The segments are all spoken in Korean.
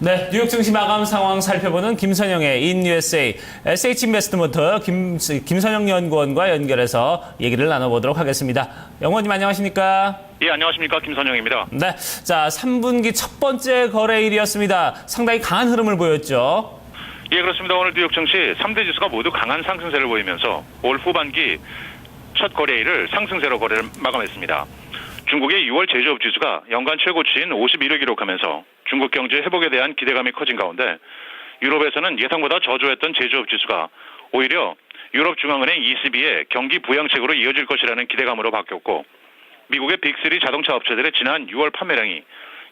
네, 뉴욕 증시 마감 상황 살펴보는 김선영의 In USA SH인베스트먼트 김선영 연구원과 연결해서 얘기를 나눠보도록 하겠습니다. 연구원님 안녕하십니까? 예, 안녕하십니까. 김선영입니다. 네, 자 3분기 첫 번째 거래일이었습니다. 상당히 강한 흐름을 보였죠. 예, 그렇습니다. 오늘 뉴욕 증시 3대 지수가 모두 강한 상승세를 보이면서 올 후반기 첫 거래일을 상승세로 거래를 마감했습니다. 중국의 6월 제조업 지수가 연간 최고치인 51을 기록하면서 중국 경제 회복에 대한 기대감이 커진 가운데 유럽에서는 예상보다 저조했던 제조업 지수가 오히려 유럽중앙은행 ECB의 경기 부양책으로 이어질 것이라는 기대감으로 바뀌었고, 미국의 빅3 자동차 업체들의 지난 6월 판매량이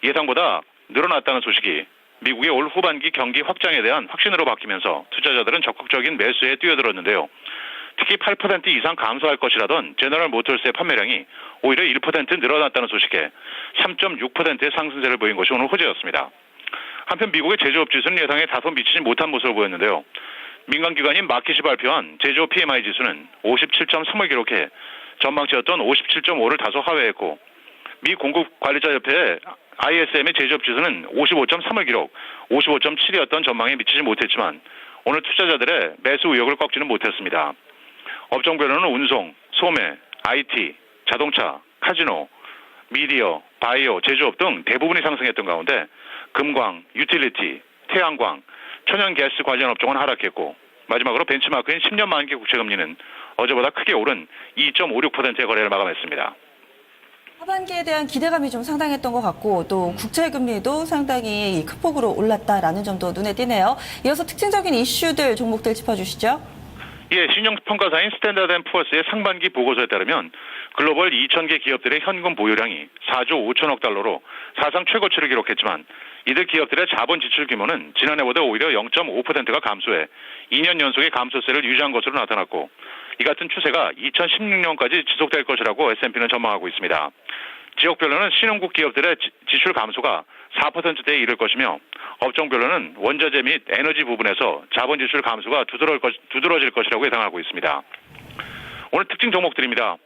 예상보다 늘어났다는 소식이 미국의 올 후반기 경기 확장에 대한 확신으로 바뀌면서 투자자들은 적극적인 매수에 뛰어들었는데요. 특히 8% 이상 감소할 것이라던 제너럴 모터스의 판매량이 오히려 1% 늘어났다는 소식에 3.6%의 상승세를 보인 것이 오늘 호재였습니다. 한편 미국의 제조업 지수는 예상에 다소 미치지 못한 모습을 보였는데요. 민간기관인 마켓이 발표한 제조업 PMI 지수는 57.3을 기록해 전망치였던 57.5를 다소 하회했고, 미 공급관리자협회 ISM의 제조업 지수는 55.3을 기록, 55.7이었던 전망에 미치지 못했지만 오늘 투자자들의 매수 의욕을 꺾지는 못했습니다. 업종별로는 운송, 소매, IT, 자동차, 카지노, 미디어, 바이오, 제조업 등 대부분이 상승했던 가운데 금광, 유틸리티, 태양광, 천연가스 관련 업종은 하락했고, 마지막으로 벤치마크인 10년 만기 국채금리는 어제보다 크게 오른 2.56%의 거래를 마감했습니다. 하반기에 대한 기대감이 좀 상당했던 것 같고, 또 국채금리도 상당히 큰 폭으로 올랐다라는 점도 눈에 띄네요. 이어서 특징적인 이슈들, 종목들 짚어주시죠. 예, 신용평가사인 스탠다드앤푸어스의 상반기 보고서에 따르면 글로벌 2,000개 기업들의 현금 보유량이 4조 5천억 달러로 사상 최고치를 기록했지만, 이들 기업들의 자본 지출 규모는 지난해보다 오히려 0.5%가 감소해 2년 연속의 감소세를 유지한 것으로 나타났고, 이 같은 추세가 2016년까지 지속될 것이라고 S&P는 전망하고 있습니다. 지역별로는 신흥국 기업들의 지출 감소가 4%대에 이를 것이며, 업종별로는 원자재 및 에너지 부분에서 자본 지출 감소가 두드러질 것이라고 예상하고 있습니다. 오늘 특징 종목들입니다.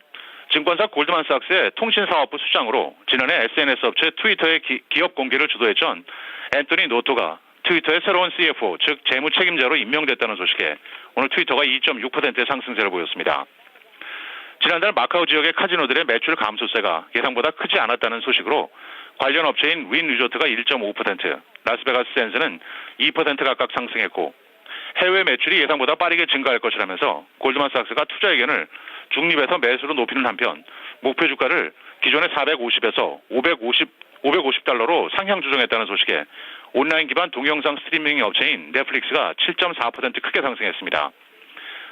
증권사 골드만삭스의 통신사업부 수장으로 지난해 SNS 업체 트위터의 기업 공개를 주도했던 앤토니 노토가 트위터의 새로운 CFO, 즉 재무 책임자로 임명됐다는 소식에 오늘 트위터가 2.6%의 상승세를 보였습니다. 지난달 마카오 지역의 카지노들의 매출 감소세가 예상보다 크지 않았다는 소식으로 관련 업체인 윈 리조트가 1.5%, 라스베가스 샌즈는 2% 각각 상승했고, 해외 매출이 예상보다 빠르게 증가할 것이라면서 골드만삭스가 투자 의견을 중립에서 매수로 높이는 한편 목표 주가를 기존의 450에서 550달러로 상향 조정했다는 소식에 온라인 기반 동영상 스트리밍 업체인 넷플릭스가 7.4% 크게 상승했습니다.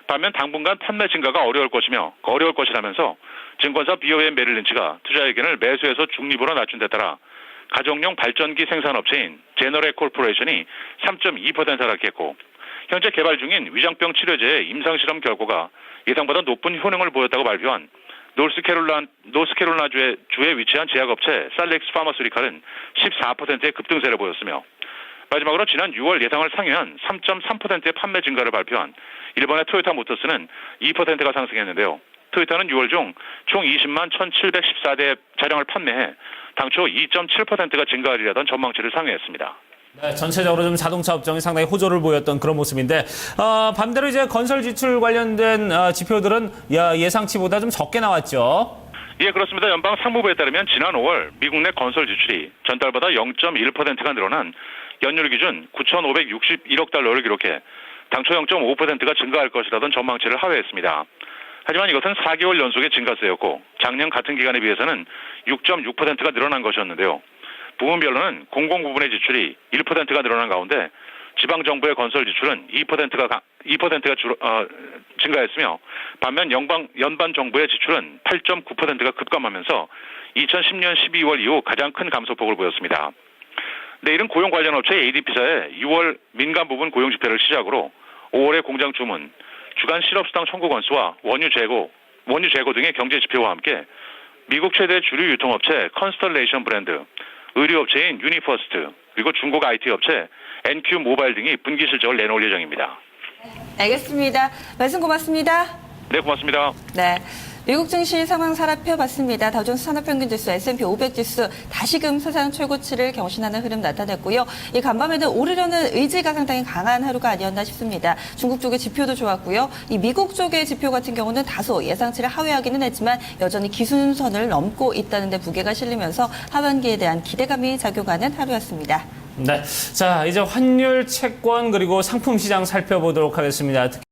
반면 당분간 판매 증가가 어려울 것이라면서 증권사 BOM 메릴린치가 투자 의견을 매수해서 중립으로 낮춘 데 따라 가정용 발전기 생산업체인 제너렉 코퍼레이션이 3.2% 하락했고, 현재 개발 중인 위장병 치료제의 임상실험 결과가 예상보다 높은 효능을 보였다고 발표한 노스캐롤라이나 주에 위치한 제약업체 살렉스 파마스리칼은 14%의 급등세를 보였으며, 마지막으로 지난 6월 예상을 상회한 3.3%의 판매 증가를 발표한 일본의 토요타 모터스는 2%가 상승했는데요. 토요타는 6월 중 총 20만 1,714대 차량을 판매해 당초 2.7%가 증가하리라던 전망치를 상회했습니다. 네, 전체적으로 좀 자동차 업종이 상당히 호조를 보였던 그런 모습인데, 반대로 이제 건설 지출 관련된 지표들은 예상치보다 좀 적게 나왔죠. 예, 그렇습니다. 연방 상무부에 따르면 지난 5월 미국 내 건설 지출이 전달보다 0.1%가 늘어난 연율 기준 9,561억 달러를 기록해 당초 0.5%가 증가할 것이라던 전망치를 하회했습니다. 하지만 이것은 4개월 연속의 증가세였고, 작년 같은 기간에 비해서는 6.6%가 늘어난 것이었는데요. 부문별로는 공공 부분의 지출이 1%가 늘어난 가운데 지방정부의 건설 지출은 2%가 증가했으며, 반면 연방정부의 지출은 8.9%가 급감하면서 2010년 12월 이후 가장 큰 감소폭을 보였습니다. 내일은 고용 관련 업체 ADP사의 6월 민간 부분 고용 집회를 시작으로 5월의 공장 주문, 주간 실업수당 청구 건수와 원유 재고 등의 경제 지표와 함께 미국 최대 주류 유통업체 컨스털레이션 브랜드, 의류업체인 유니퍼스트, 그리고 중국 IT 업체 NQ 모바일 등이 분기 실적을 내놓을 예정입니다. 알겠습니다. 말씀 고맙습니다. 네, 고맙습니다. 네. 미국 증시 상황 살펴봤습니다. 다우존스 산업평균지수, S&P 500지수 다시금 사상 최고치를 경신하는 흐름 나타냈고요. 이 간밤에는 오르려는 의지가 상당히 강한 하루가 아니었나 싶습니다. 중국 쪽의 지표도 좋았고요. 이 미국 쪽의 지표 같은 경우는 다소 예상치를 하회하기는 했지만 여전히 기준선을 넘고 있다는 데 무게가 실리면서 하반기에 대한 기대감이 작용하는 하루였습니다. 네. 자, 이제 환율, 채권, 그리고 상품 시장 살펴보도록 하겠습니다.